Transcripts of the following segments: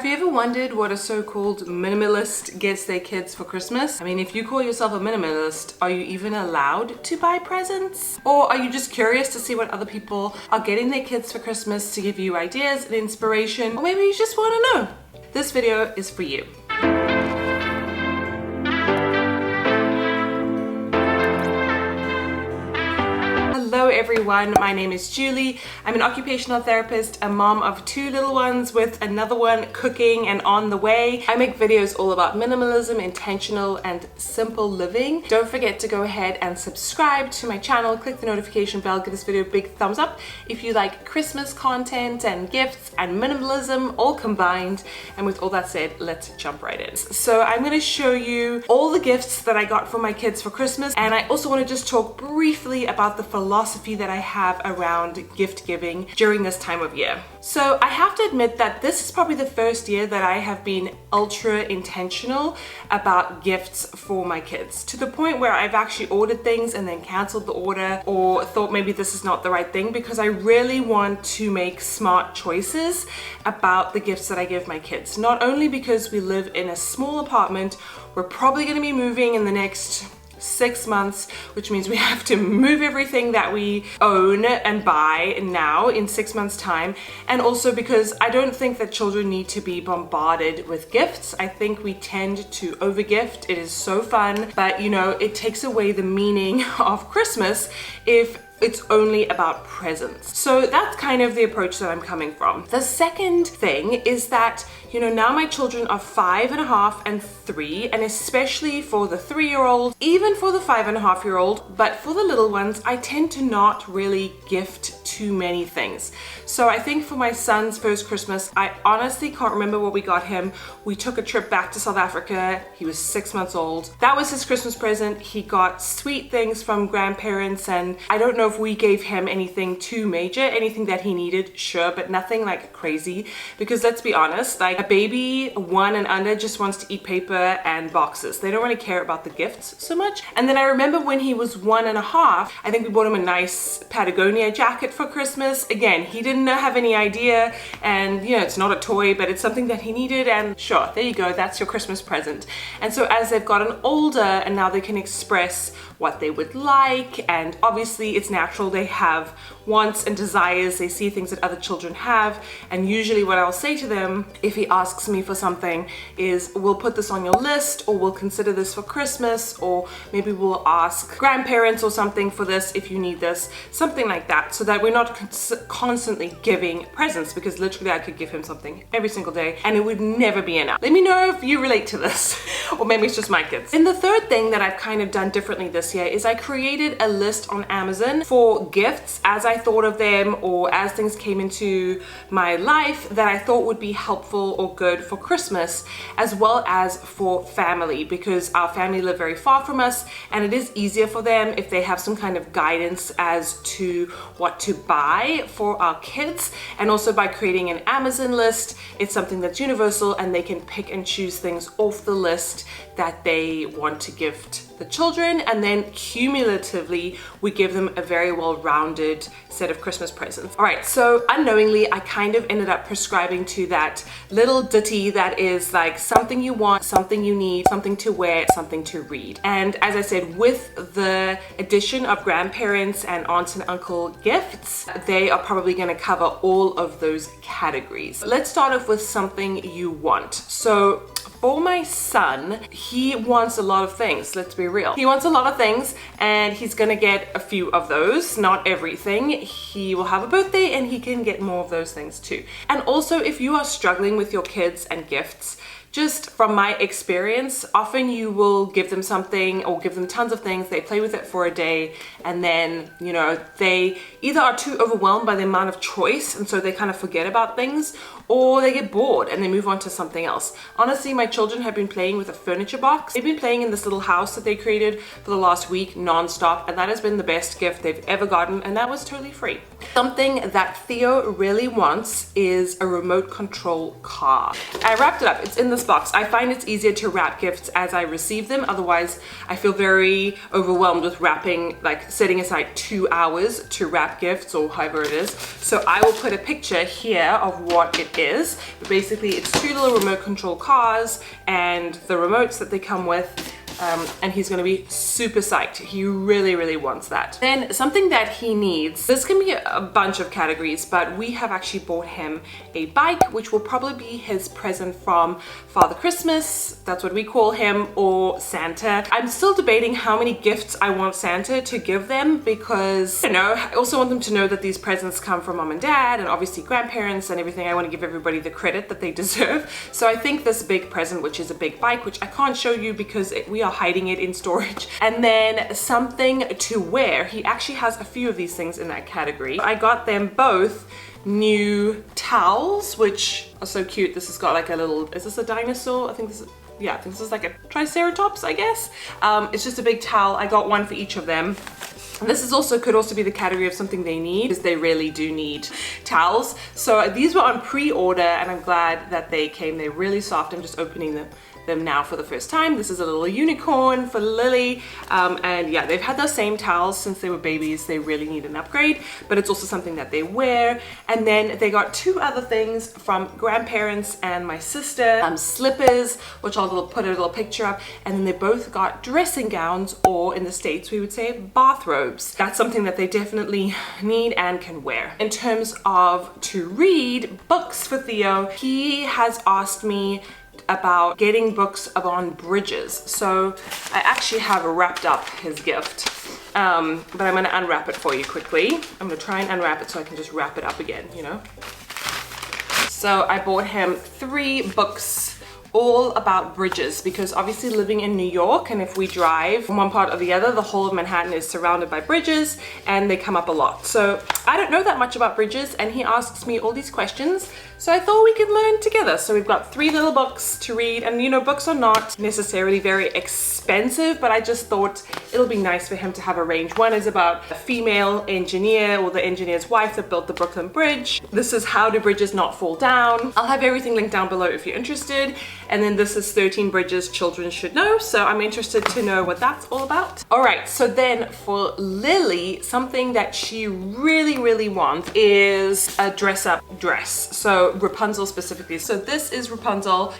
Have you ever wondered what a so-called minimalist gets their kids for Christmas? I mean, if you call yourself a minimalist, are you even allowed to buy presents? Or are you just curious to see what other people are getting their kids for Christmas to give you ideas and inspiration? Or maybe you just want to know. This video is for you. Hello everyone, my name is Julie. I'm an occupational therapist, a mom of 2 little ones with another one cooking and on the way. I make videos all about minimalism, intentional and simple living. Don't forget to go ahead and subscribe to my channel, click the notification bell, give this video a big thumbs up if you like Christmas content and gifts and minimalism all combined. And with all that said, let's jump right in. So I'm going to show you all the gifts that I got for my kids for Christmas, and I also want to just talk briefly about the philosophy that I have around gift giving during this time of year. So I have to admit that this is probably the first year that I have been ultra intentional about gifts for my kids, to the point where I've actually ordered things and then canceled the order or thought maybe this is not the right thing, because I really want to make smart choices about the gifts that I give my kids. Not only because we live in a small apartment, we're probably going to be moving in the next 6 months, which means we have to move everything that we own and buy now in 6 months time, and also because I don't think that children need to be bombarded with gifts. I think we tend to overgift. It is so fun, but you know, it takes away the meaning of Christmas if it's only about presents. So that's kind of the approach that I'm coming from. The second thing is that, you know, now my children are 5.5 and 3, and especially for the 3-year-old, even for the 5.5-year-old, but for the little ones, I tend to not really gift too many things. So I think for my son's first Christmas, I honestly can't remember what we got him. We took a trip back to South Africa. He was 6 months old. That was his Christmas present. He got sweet things from grandparents, and I don't know if we gave him anything too major, anything that he needed, sure, but nothing like crazy, because let's be honest, like a baby 1 and under just wants to eat paper and boxes. They don't really care about the gifts so much. And then I remember when he was 1.5, I think we bought him a nice Patagonia jacket for Christmas. Again, he didn't have any idea, and you know, it's not a toy, but it's something that he needed, and sure, there you go, that's your Christmas present. And so as they've gotten older and now they can express what they would like, and obviously it's natural, they have wants and desires, they see things that other children have, and usually what I'll say to them if he asks me for something is, we'll put this on your list, or we'll consider this for Christmas, or maybe we'll ask grandparents or something for this if you need this, something like that, so that we're not constantly giving presents, because literally I could give him something every single day and it would never be enough. Let me know if you relate to this or maybe it's just my kids. And the third thing that I've kind of done differently this year is I created a list on Amazon for gifts as I thought of them, or as things came into my life that I thought would be helpful or good for Christmas, as well as for family, because our family live very far from us and it is easier for them if they have some kind of guidance as to what to buy for our kids. And also by creating an Amazon list, it's something that's universal and they can pick and choose things off the list that they want to gift the children, and then cumulatively we give them a very well-rounded set of Christmas presents. All right, so unknowingly I kind of ended up prescribing to that little ditty that is like something you want, something you need, something to wear, something to read. And as I said, with the addition of grandparents and aunts and uncle gifts, they are probably going to cover all of those categories. Let's start off with something you want. So for my son, he wants a lot of things, let's be real. He wants a lot of things, and he's gonna get a few of those, not everything. He will have a birthday and he can get more of those things too. And also, if you are struggling with your kids and gifts, just from my experience, often you will give them something or give them tons of things, they play with it for a day, and then, you know, they either are too overwhelmed by the amount of choice and so they kind of forget about things, or they get bored and they move on to something else. Honestly, my children have been playing with a furniture box. They've been playing in this little house that they created for the last week non-stop, and that has been the best gift they've ever gotten, and that was totally free. Something that Theo really wants is a remote control car. I wrapped it up, it's in this box. I find it's easier to wrap gifts as I receive them, otherwise I feel very overwhelmed with wrapping, like setting aside 2 hours to wrap gifts or however it is. So I will put a picture here of what it is, but basically it's 2 little remote control cars and the remotes that they come with. And he's gonna be super psyched. He really wants that. Then something that he needs, this can be a bunch of categories, but we have actually bought him a bike, which will probably be his present from Father Christmas, that's what we call him, or Santa. I'm still debating how many gifts I want Santa to give them, because, you know, I also want them to know that these presents come from mom and dad and obviously grandparents and everything. I want to give everybody the credit that they deserve. So I think this big present, which is a big bike, which I can't show you because we are hiding it in storage. And then something to wear. He actually has a few of these things in that category. I got them both new towels, which are so cute. This has got like a little, is this a dinosaur? I think this is, yeah, I think this is like a triceratops, I guess. It's just a big towel. I got one for each of them. And this is also, could also be the category of something they need, because they really do need towels. So these were on pre-order and I'm glad that they came. They're really soft. I'm just opening them now for the first time. This is a little unicorn for Lily, and yeah, they've had those same towels since they were babies. They really need an upgrade, but it's also something that they wear. And then they got 2 other things from grandparents and my sister, slippers, which I'll put a little picture up, and then they both got dressing gowns, or in the States we would say bathrobes. That's something that they definitely need and can wear. In terms of to read books for Theo, he has asked me about getting books on bridges. So I actually have wrapped up his gift, but I'm gonna unwrap it for you quickly. I'm gonna try and unwrap it so I can just wrap it up again, you know? So I bought him 3 books all about bridges, because obviously living in New York, and if we drive from one part or the other, the whole of Manhattan is surrounded by bridges and they come up a lot. So I don't know that much about bridges, and he asks me all these questions, so I thought we could learn together. So we've got 3 little books to read, and you know, books are not necessarily very expensive, but I just thought it'll be nice for him to have a range. One is about a female engineer, or the engineer's wife that built the Brooklyn Bridge. This is How Do Bridges Not Fall Down. I'll have everything linked down below if you're interested. And then this is 13 bridges children should know, so I'm interested to know what that's all about. All right, so then for Lily, something that she really wants is a dress-up dress. So Rapunzel specifically. So this is Rapunzel.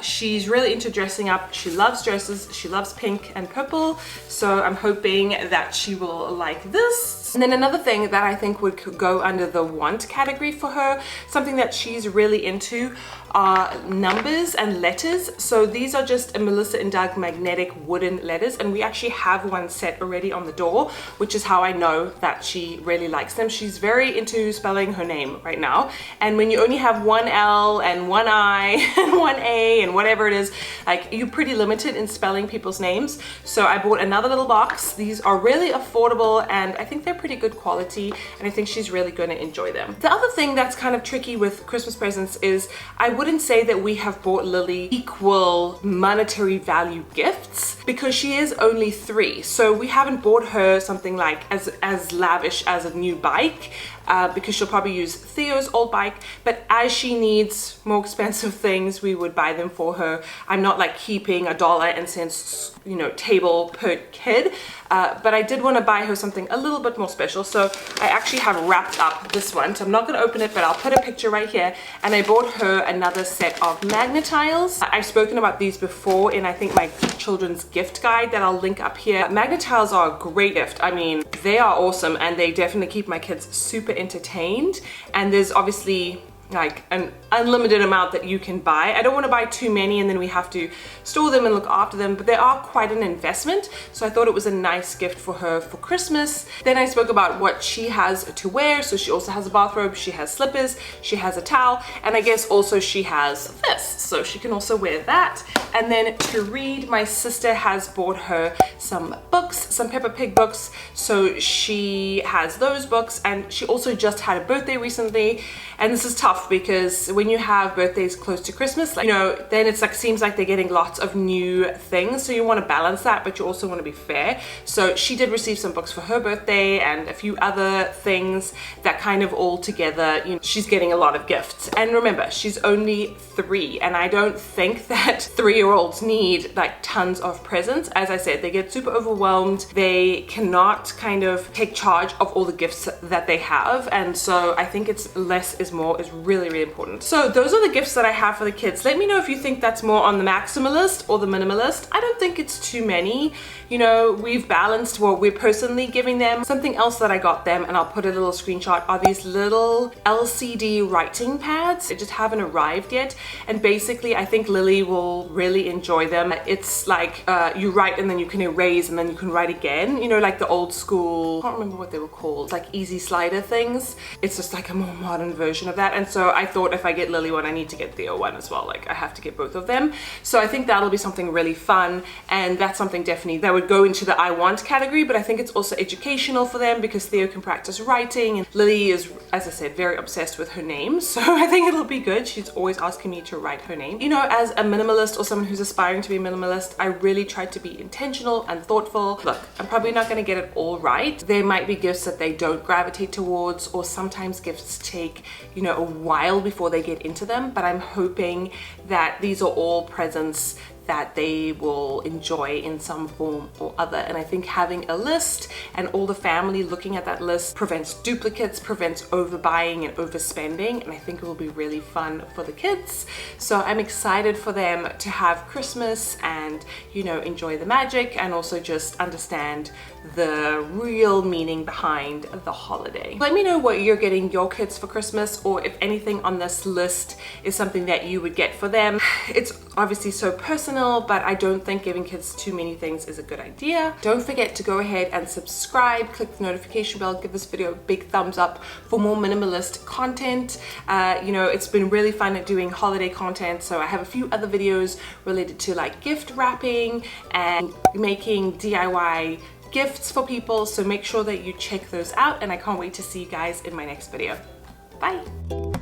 She's really into dressing up. She loves dresses. She loves pink and purple. So I'm hoping that she will like this. And then another thing that I think would go under the want category for her, something that she's really into, are numbers and letters. So these are just a Melissa and Doug magnetic wooden letters, and we actually have one set already on the door, which is how I know that she really likes them. She's very into spelling her name right now, and when you only have one L and one I and one A and whatever it is, like, you're pretty limited in spelling people's names. So I bought another little box. These are really affordable and I think they're pretty good quality, and I think she's really going to enjoy them. The other thing that's kind of tricky with Christmas presents is I wouldn't say that we have bought Lily equal monetary value gifts, because she is only 3. So we haven't bought her something like as lavish as a new bike, because she'll probably use Theo's old bike, but as she needs more expensive things, we would buy them for her. I'm not like keeping $1.00, you know, table per kid, but I did want to buy her something a little bit more special. So I actually have wrapped up this one, so I'm not going to open it, but I'll put a picture right here. And I bought her another set of magnet tiles. I've spoken about these before in, I think, my children's gift guide that I'll link up here. Magnet tiles are a great gift. I mean, they are awesome, and they definitely keep my kids super entertained. And there's obviously like an unlimited amount that you can buy. I don't want to buy too many and then we have to store them and look after them, but they are quite an investment. So I thought it was a nice gift for her for Christmas. Then I spoke about what she has to wear. So she also has a bathrobe, she has slippers, she has a towel, and I guess also she has this. So she can also wear that. And then to read, my sister has bought her some books, some Peppa Pig books. So she has those books, and she also just had a birthday recently. And this is tough because when you have birthdays close to Christmas, like, you know, then it's like, seems like they're getting lots of new things. So you want to balance that, but you also want to be fair. So she did receive some books for her birthday and a few other things that kind of all together, you know, she's getting a lot of gifts. And remember, she's only 3, and I don't think that 3-year-olds need like tons of presents. As I said, they get super overwhelmed. They cannot kind of take charge of all the gifts that they have. And so I think it's less is more is really, really important. So those are the gifts that I have for the kids. Let me know if you think that's more on the maximalist or the minimalist. I don't think it's too many. You know, we've balanced what we're personally giving them. Something else that I got them, and I'll put a little screenshot, are these little LCD writing pads. They just haven't arrived yet. And basically, I think Lily will really enjoy them. It's like you write and then you can erase and then you can write again. You know, like the old school, I can't remember what they were called, like easy slider things. It's just like a more modern version of that. And so I thought if I get Lily one, I need to get Theo one as well. Like I have to get both of them. So I think that'll be something really fun. And that's something definitely that would go into the I want category, but I think it's also educational for them because Theo can practice writing. And Lily is, as I said, very obsessed with her name. So I think it'll be good. She's always asking me to write her name. You know, as a minimalist or someone who's aspiring to be a minimalist, I really try to be intentional and thoughtful. Look, I'm probably not going to get it all right. There might be gifts that they don't gravitate towards, or sometimes gifts take, you know, a while before they get into them, but I'm hoping that these are all presents that they will enjoy in some form or other. And I think having a list and all the family looking at that list prevents duplicates, prevents overbuying and overspending, and I think it will be really fun for the kids. So I'm excited for them to have Christmas and, you know, enjoy the magic and also just understand the real meaning behind the holiday. Let me know what you're getting your kids for Christmas, or if anything on this list is something that you would get for them. It's obviously so personal, but I don't think giving kids too many things is a good idea. Don't forget to go ahead and subscribe, click the notification bell, give this video a big thumbs up for more minimalist content. You know, it's been really fun at doing holiday content, so I have a few other videos related to like gift wrapping and making DIY gifts for people, so make sure that you check those out, and I can't wait to see you guys in my next video. Bye!